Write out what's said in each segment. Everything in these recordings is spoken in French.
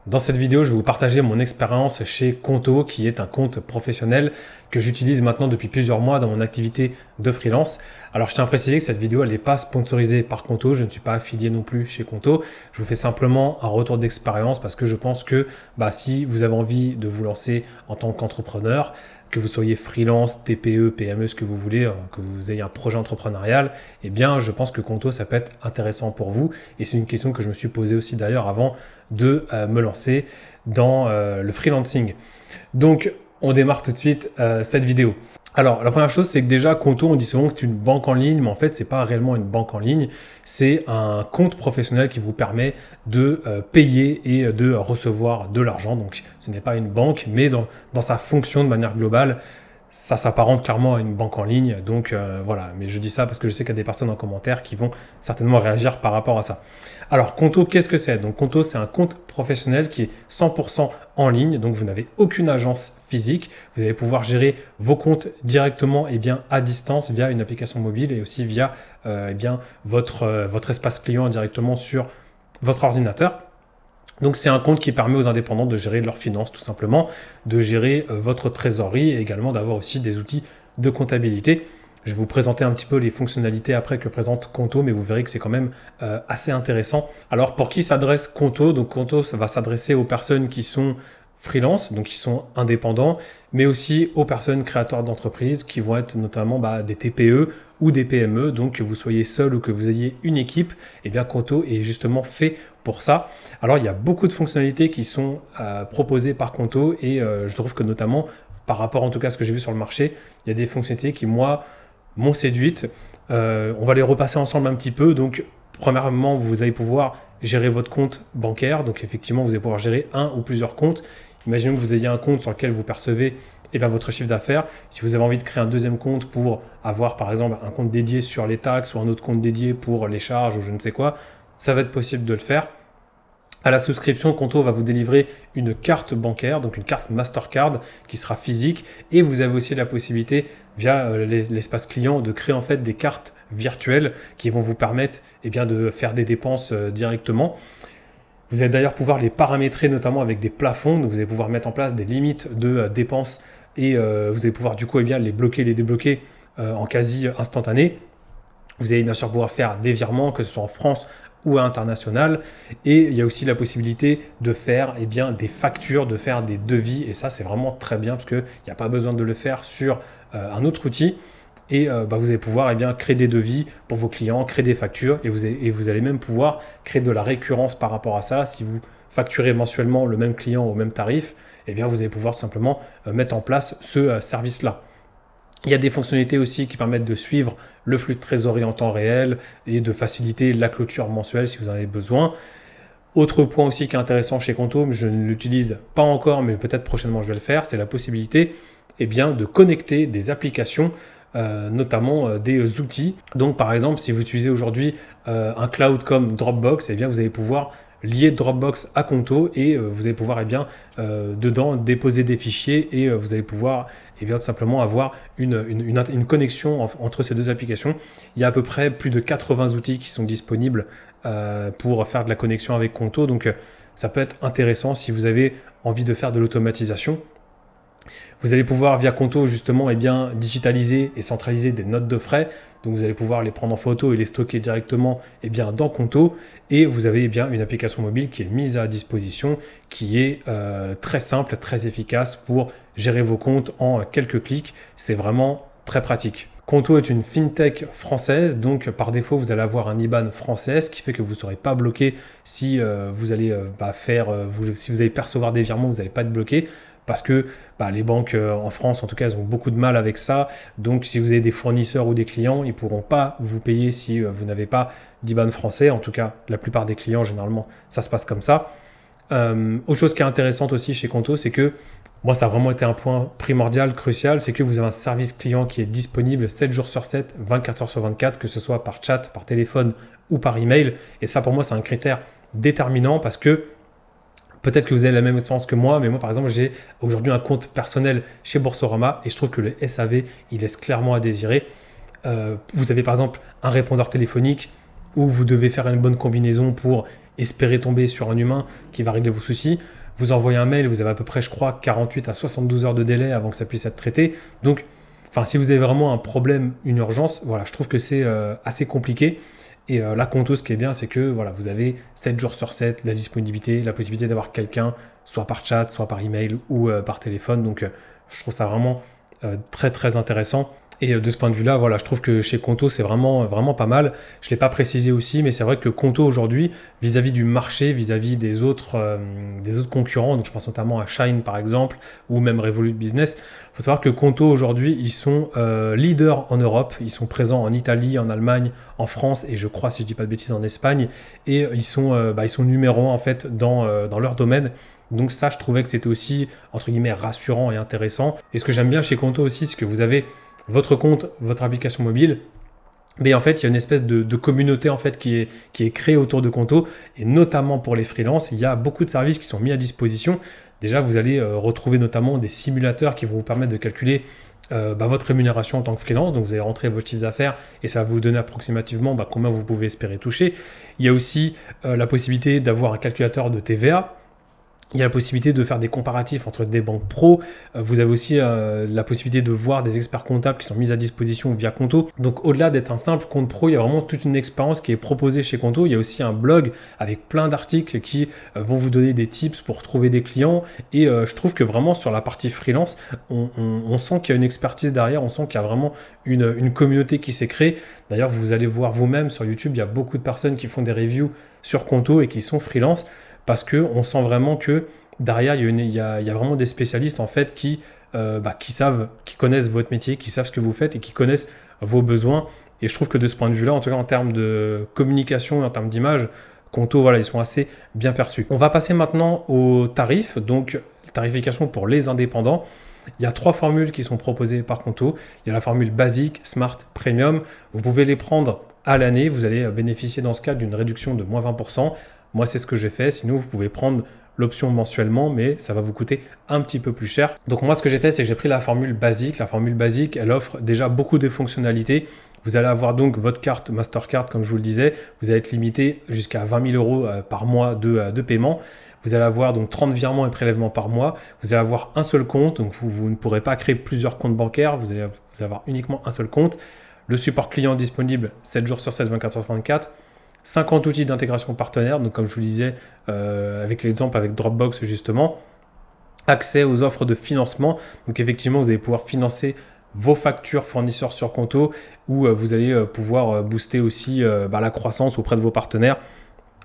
Dans cette vidéo, je vais vous partager mon expérience chez Conto, qui est un compte professionnel que j'utilise maintenant depuis plusieurs mois dans mon activité de freelance. Alors, je tiens à préciser que cette vidéo, elle n'est pas sponsorisée par Conto. Je ne suis pas affilié non plus chez Conto. Je vous fais simplement un retour d'expérience parce que je pense que si vous avez envie de vous lancer en tant qu'entrepreneur, que vous soyez freelance, TPE, PME, ce que vous voulez, que vous ayez un projet entrepreneurial, eh bien, je pense que Conto, ça peut être intéressant pour vous. Et c'est une question que je me suis posée aussi d'ailleurs avant de me lancer dans le freelancing. Donc, on démarre tout de suite cette vidéo. Alors, la première chose, c'est que déjà, Conto, on dit souvent que c'est une banque en ligne, mais en fait, ce n'est pas réellement une banque en ligne. C'est un compte professionnel qui vous permet de payer et de recevoir de l'argent. Donc, ce n'est pas une banque, mais dans sa fonction de manière globale, ça s'apparente clairement à une banque en ligne. Donc voilà, mais je dis ça parce que je sais qu'il y a des personnes en commentaire qui vont certainement réagir par rapport à ça. Alors Conto, qu'est-ce que c'est? Donc Conto, c'est un compte professionnel qui est 100% en ligne. Donc vous n'avez aucune agence physique. Vous allez pouvoir gérer vos comptes directement à distance via une application mobile et aussi via votre espace client directement sur votre ordinateur. Donc, c'est un compte qui permet aux indépendants de gérer leurs finances tout simplement, de gérer votre trésorerie et également d'avoir aussi des outils de comptabilité. Je vais vous présenter un petit peu les fonctionnalités après que présente Conto, mais vous verrez que c'est quand même assez intéressant. Alors, pour qui s'adresse Conto? Donc, Conto, ça va s'adresser aux personnes qui sont freelance, donc qui sont indépendants, mais aussi aux personnes créateurs d'entreprises qui vont être notamment des TPE ou des PME. Donc que vous soyez seul ou que vous ayez une équipe, eh bien Conto est justement fait pour ça. Alors il y a beaucoup de fonctionnalités qui sont proposées par Conto et je trouve que notamment par rapport en tout cas à ce que j'ai vu sur le marché, il y a des fonctionnalités qui moi m'ont séduite. On va les repasser ensemble un petit peu. Donc premièrement, vous allez pouvoir gérer votre compte bancaire. Donc effectivement, vous allez pouvoir gérer un ou plusieurs comptes. Imaginons que vous ayez un compte sur lequel vous percevez votre chiffre d'affaires. Si vous avez envie de créer un deuxième compte pour avoir par exemple un compte dédié sur les taxes ou un autre compte dédié pour les charges ou je ne sais quoi, ça va être possible de le faire. À la souscription, Conto va vous délivrer une carte bancaire, donc une carte Mastercard qui sera physique. Et vous avez aussi la possibilité, via l'espace client, de créer en fait des cartes virtuelles qui vont vous permettre de faire des dépenses directement. Vous allez d'ailleurs pouvoir les paramétrer notamment avec des plafonds. Donc vous allez pouvoir mettre en place des limites de dépenses et vous allez pouvoir du coup les bloquer, les débloquer en quasi instantané. Vous allez bien sûr pouvoir faire des virements, que ce soit en France ou à l'international. Et il y a aussi la possibilité de faire des factures, de faire des devis. Et ça, c'est vraiment très bien parce qu'il n'y a pas besoin de le faire sur un autre outil. Et vous allez pouvoir créer des devis pour vos clients, créer des factures et vous allez même pouvoir créer de la récurrence par rapport à ça. Si vous facturez mensuellement le même client au même tarif, vous allez pouvoir tout simplement mettre en place ce service-là. Il y a des fonctionnalités aussi qui permettent de suivre le flux de trésorerie en temps réel et de faciliter la clôture mensuelle si vous en avez besoin. Autre point aussi qui est intéressant chez Conto, je ne l'utilise pas encore, mais peut-être prochainement je vais le faire, c'est la possibilité de connecter des applications, notamment des outils. Donc par exemple, si vous utilisez aujourd'hui un cloud comme Dropbox, vous allez pouvoir lier Dropbox à Conto et vous allez pouvoir dedans déposer des fichiers et vous allez pouvoir tout simplement avoir une connexion entre ces deux applications. Il y a à peu près plus de 80 outils qui sont disponibles pour faire de la connexion avec Conto. Donc ça peut être intéressant si vous avez envie de faire de l'automatisation. Vous allez pouvoir via Conto justement digitaliser et centraliser des notes de frais. Donc vous allez pouvoir les prendre en photo et les stocker directement dans Conto. Et vous avez une application mobile qui est mise à disposition, qui est très simple, très efficace pour gérer vos comptes en quelques clics. C'est vraiment très pratique. Conto est une fintech française, donc par défaut, vous allez avoir un IBAN français, ce qui fait que vous ne serez pas bloqué si vous allez si vous allez percevoir des virements, vous n'allez pas être bloqué. Parce que les banques en France, en tout cas, elles ont beaucoup de mal avec ça. Donc, si vous avez des fournisseurs ou des clients, ils ne pourront pas vous payer si vous n'avez pas d'IBAN français. En tout cas, la plupart des clients, généralement, ça se passe comme ça. Autre chose qui est intéressante aussi chez Conto, c'est que moi, ça a vraiment été un point primordial, crucial, c'est que vous avez un service client qui est disponible 7 jours sur 7, 24 heures sur 24, que ce soit par chat, par téléphone ou par email. Et ça, pour moi, c'est un critère déterminant parce que peut-être que vous avez la même expérience que moi, mais moi, par exemple, j'ai aujourd'hui un compte personnel chez Boursorama et je trouve que le SAV, il laisse clairement à désirer. Vous avez par exemple un répondeur téléphonique où vous devez faire une bonne combinaison pour espérer tomber sur un humain qui va régler vos soucis. Vous envoyez un mail, vous avez à peu près, je crois, 48 à 72 heures de délai avant que ça puisse être traité. Donc, enfin, si vous avez vraiment un problème, une urgence, voilà, je trouve que c'est assez compliqué. Et là, Conto, ce qui est bien, c'est que voilà, vous avez 7 jours sur 7 la disponibilité, la possibilité d'avoir quelqu'un, soit par chat, soit par email ou par téléphone. Donc, je trouve ça vraiment très, très intéressant. Et de ce point de vue-là, voilà, je trouve que chez Conto, c'est vraiment, vraiment pas mal. Je ne l'ai pas précisé aussi, mais c'est vrai que Conto aujourd'hui, vis-à-vis du marché, vis-à-vis des autres concurrents, donc je pense notamment à Shine par exemple, ou même Revolut Business, il faut savoir que Conto aujourd'hui, ils sont leaders en Europe. Ils sont présents en Italie, en Allemagne, en France et je crois, si je ne dis pas de bêtises, en Espagne. Et ils sont numéro 1 en fait dans leur domaine. Donc ça, je trouvais que c'était aussi, entre guillemets, rassurant et intéressant. Et ce que j'aime bien chez Conto aussi, c'est que vous avez votre compte, votre application mobile, mais en fait, il y a une espèce de communauté en fait qui est créée autour de Conto, et notamment pour les freelances, il y a beaucoup de services qui sont mis à disposition. Déjà, vous allez retrouver notamment des simulateurs qui vont vous permettre de calculer votre rémunération en tant que freelance. Donc, vous allez rentrer votre chiffre d'affaires et ça va vous donner approximativement combien vous pouvez espérer toucher. Il y a aussi la possibilité d'avoir un calculateur de TVA. Il y a la possibilité de faire des comparatifs entre des banques pro. Vous avez aussi la possibilité de voir des experts comptables qui sont mis à disposition via Conto. Donc au-delà d'être un simple compte pro, il y a vraiment toute une expérience qui est proposée chez Conto. Il y a aussi un blog avec plein d'articles qui vont vous donner des tips pour trouver des clients. Et je trouve que vraiment sur la partie freelance, on sent qu'il y a une expertise derrière, on sent qu'il y a vraiment une communauté qui s'est créée. D'ailleurs, vous allez voir vous-même sur YouTube, il y a beaucoup de personnes qui font des reviews sur Conto et qui sont freelance. Parce qu'on sent vraiment que derrière, il y a vraiment des spécialistes en fait qui connaissent votre métier, qui savent ce que vous faites et qui connaissent vos besoins. Et je trouve que de ce point de vue-là, en tout cas en termes de communication et en termes d'image, Conto, voilà, ils sont assez bien perçus. On va passer maintenant aux tarifs, donc tarification pour les indépendants. Il y a 3 formules qui sont proposées par Conto. Il y a la formule basique, smart, premium. Vous pouvez les prendre à l'année. Vous allez bénéficier dans ce cas d'une réduction de moins 20%. Moi, c'est ce que j'ai fait. Sinon, vous pouvez prendre l'option mensuellement, mais ça va vous coûter un petit peu plus cher. Donc moi, ce que j'ai fait, c'est que j'ai pris la formule basique. La formule basique, elle offre déjà beaucoup de fonctionnalités. Vous allez avoir donc votre carte Mastercard, comme je vous le disais. Vous allez être limité jusqu'à 20 000 euros par mois de paiement. Vous allez avoir donc 30 virements et prélèvements par mois. Vous allez avoir un seul compte, donc vous ne pourrez pas créer plusieurs comptes bancaires. Vous allez avoir uniquement un seul compte. Le support client disponible 7 jours sur 7, 24 sur 24. 50 outils d'intégration partenaire, donc comme je vous le disais avec l'exemple avec Dropbox justement, accès aux offres de financement, donc effectivement vous allez pouvoir financer vos factures fournisseurs sur Conto où vous allez pouvoir booster aussi la croissance auprès de vos partenaires.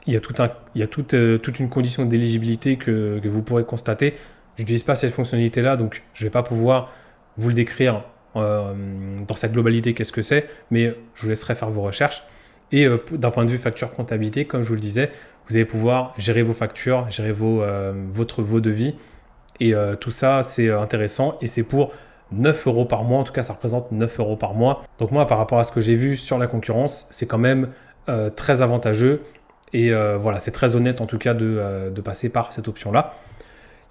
Il y a toute une condition d'éligibilité que vous pourrez constater. Je n'utilise pas cette fonctionnalité-là, donc je ne vais pas pouvoir vous le décrire dans sa globalité qu'est-ce que c'est, mais je vous laisserai faire vos recherches. Et d'un point de vue facture comptabilité, comme je vous le disais, vous allez pouvoir gérer vos factures, gérer vos devis. Et tout ça, c'est intéressant. Et c'est pour 9 euros par mois. En tout cas, ça représente 9 euros par mois. Donc moi, par rapport à ce que j'ai vu sur la concurrence, c'est quand même très avantageux. Et voilà, c'est très honnête en tout cas de passer par cette option-là.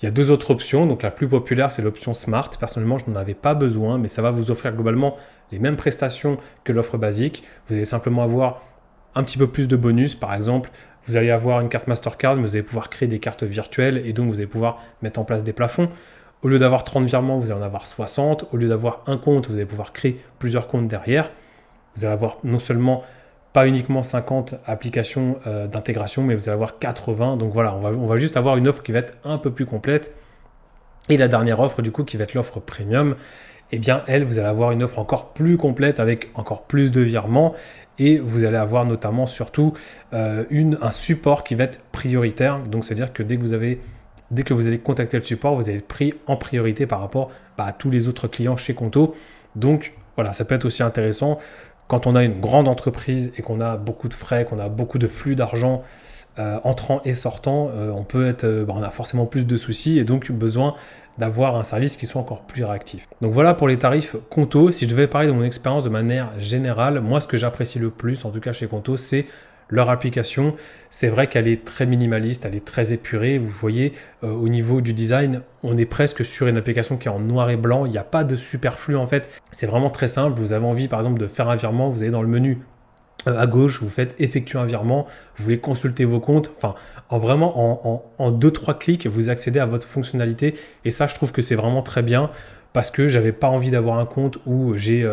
Il y a 2 autres options. Donc la plus populaire, c'est l'option Smart. Personnellement, je n'en avais pas besoin, mais ça va vous offrir globalement les mêmes prestations que l'offre basique. Vous allez simplement avoir un petit peu plus de bonus. Par exemple, vous allez avoir une carte Mastercard, mais vous allez pouvoir créer des cartes virtuelles et donc vous allez pouvoir mettre en place des plafonds. Au lieu d'avoir 30 virements, vous allez en avoir 60. Au lieu d'avoir un compte, vous allez pouvoir créer plusieurs comptes derrière. Vous allez avoir non seulement pas uniquement 50 applications d'intégration, mais vous allez avoir 80. Donc voilà, on va juste avoir une offre qui va être un peu plus complète. Et la dernière offre, du coup, qui va être l'offre premium, eh bien, elle, vous allez avoir une offre encore plus complète avec encore plus de virements et vous allez avoir notamment, surtout, un support qui va être prioritaire. Donc, c'est-à-dire que dès que vous allez contacter le support, vous allez être pris en priorité par rapport à tous les autres clients chez Conto. Donc, voilà, ça peut être aussi intéressant quand on a une grande entreprise et qu'on a beaucoup de frais, qu'on a beaucoup de flux d'argent entrant et sortant, on a forcément plus de soucis et donc besoin d'avoir un service qui soit encore plus réactif. Donc voilà pour les tarifs Conto. Si je devais parler de mon expérience de manière générale, moi ce que j'apprécie le plus, en tout cas chez Conto, c'est leur application. C'est vrai qu'elle est très minimaliste, elle est très épurée. Vous voyez, au niveau du design, on est presque sur une application qui est en noir et blanc. Il n'y a pas de superflu en fait. C'est vraiment très simple. Vous avez envie par exemple de faire un virement, vous allez dans le menu À gauche, vous faites effectuer un virement, vous voulez consulter vos comptes, enfin, en 2-3 clics, vous accédez à votre fonctionnalité. Et ça, je trouve que c'est vraiment très bien parce que j'avais pas envie d'avoir un compte où j'ai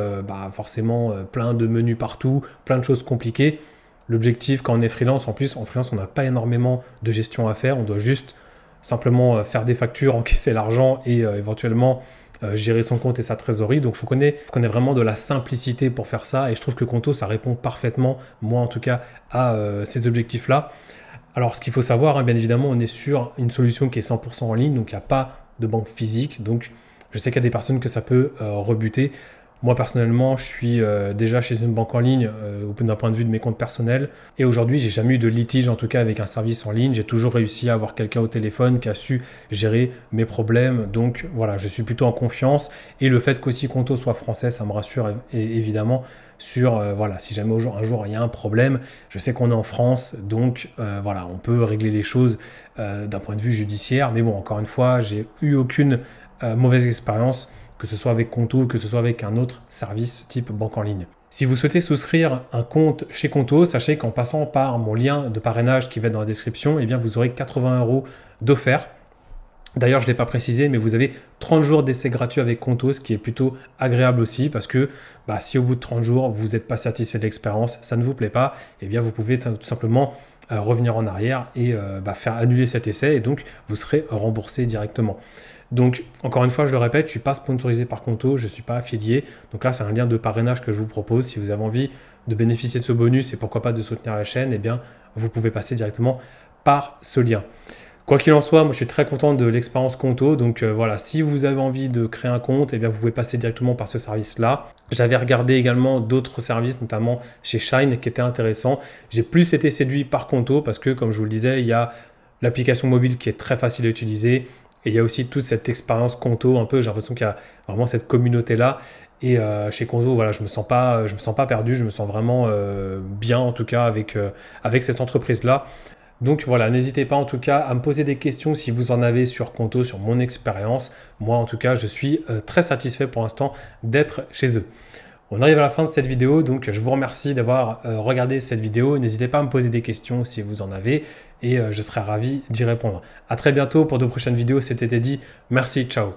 forcément plein de menus partout, plein de choses compliquées. L'objectif quand on est freelance, en plus, en freelance, on n'a pas énormément de gestion à faire, on doit juste simplement faire des factures, encaisser l'argent et éventuellement gérer son compte et sa trésorerie. Donc, il faut qu'on ait vraiment de la simplicité pour faire ça. Et je trouve que Conto, ça répond parfaitement, moi en tout cas, à ces objectifs-là. Alors, ce qu'il faut savoir, hein, bien évidemment, on est sur une solution qui est 100% en ligne. Donc, il n'y a pas de banque physique. Donc, je sais qu'il y a des personnes que ça peut rebuter. Moi, personnellement, je suis déjà chez une banque en ligne d'un point de vue de mes comptes personnels. Et aujourd'hui, j'ai jamais eu de litige, en tout cas, avec un service en ligne. J'ai toujours réussi à avoir quelqu'un au téléphone qui a su gérer mes problèmes. Donc, voilà, je suis plutôt en confiance. Et le fait qu'aussi Conto soit français, ça me rassure évidemment sur, voilà, si jamais un jour il y a un problème, je sais qu'on est en France. Donc, voilà, on peut régler les choses d'un point de vue judiciaire. Mais bon, encore une fois, j'ai eu aucune mauvaise expérience, que ce soit avec Conto ou que ce soit avec un autre service type banque en ligne. Si vous souhaitez souscrire un compte chez Conto, sachez qu'en passant par mon lien de parrainage qui va être dans la description, eh bien vous aurez 80 € d'offert. D'ailleurs, je ne l'ai pas précisé, mais vous avez 30 jours d'essai gratuit avec Conto, ce qui est plutôt agréable aussi parce que si au bout de 30 jours, vous n'êtes pas satisfait de l'expérience, ça ne vous plaît pas, eh bien vous pouvez tout simplement revenir en arrière et faire annuler cet essai et donc vous serez remboursé directement. Donc, encore une fois, je le répète, je ne suis pas sponsorisé par Conto, je ne suis pas affilié. Donc là, c'est un lien de parrainage que je vous propose. Si vous avez envie de bénéficier de ce bonus et pourquoi pas de soutenir la chaîne, eh bien, vous pouvez passer directement par ce lien. Quoi qu'il en soit, moi je suis très content de l'expérience Conto. Donc voilà, si vous avez envie de créer un compte, eh bien, vous pouvez passer directement par ce service-là. J'avais regardé également d'autres services, notamment chez Shine, qui étaient intéressants. J'ai plus été séduit par Conto parce que, comme je vous le disais, il y a l'application mobile qui est très facile à utiliser. Et il y a aussi toute cette expérience Conto, un peu, j'ai l'impression qu'il y a vraiment cette communauté-là. Et chez Conto, voilà, je ne me sens pas perdu, je me sens vraiment bien en tout cas avec cette entreprise-là. Donc voilà, n'hésitez pas en tout cas à me poser des questions si vous en avez sur Conto, sur mon expérience. Moi en tout cas, je suis très satisfait pour l'instant d'être chez eux. On arrive à la fin de cette vidéo, donc je vous remercie d'avoir regardé cette vidéo. N'hésitez pas à me poser des questions si vous en avez et je serai ravi d'y répondre. À très bientôt pour de prochaines vidéos, c'était Teddy. Merci, ciao.